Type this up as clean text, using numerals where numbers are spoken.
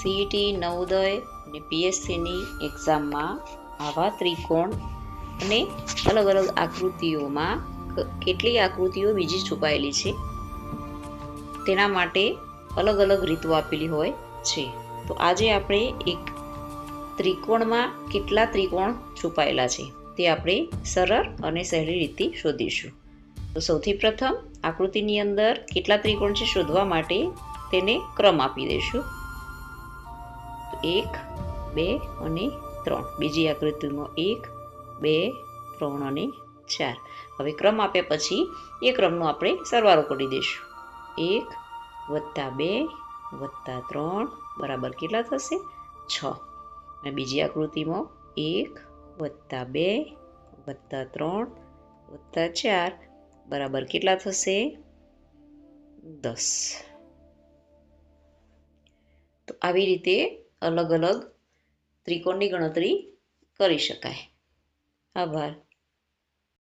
CET Navodaya અને પીએસસીની એક્ઝામમાં આવા ત્રિકોણ અને અલગ અલગ આકૃતિઓમાં કેટલી આકૃતિઓ બીજી છુપાયેલી છે તેના માટે અલગ અલગ રીતો આપેલી હોય છે. તો આજે આપણે એક ત્રિકોણમાં કેટલા ત્રિકોણ છુપાયેલા છે તે આપણે સરળ અને સહેલી રીતે શોધીશું. તો સૌથી પ્રથમ આકૃતિની અંદર કેટલા ત્રિકોણ છે શોધવા માટે તેને ક્રમ આપી દઈશું. 1, 2 અને 3. બીજી આકૃતિમાં 1, 2, 3 અને 4. હવે ક્રમ આપ્યા પછી એ ક્રમનો આપણે સરવાળો કરી દઈશું. 1 + 2 + 3 બરાબર કેટલા થશે? 6. અને બીજી આકૃતિમાં 1 + 2 + 3 + 4 બરાબર કેટલા થશે? 10. તો આવી રીતે અલગ અલગ ત્રિકોણની ગણતરી કરી શકાય. આભાર.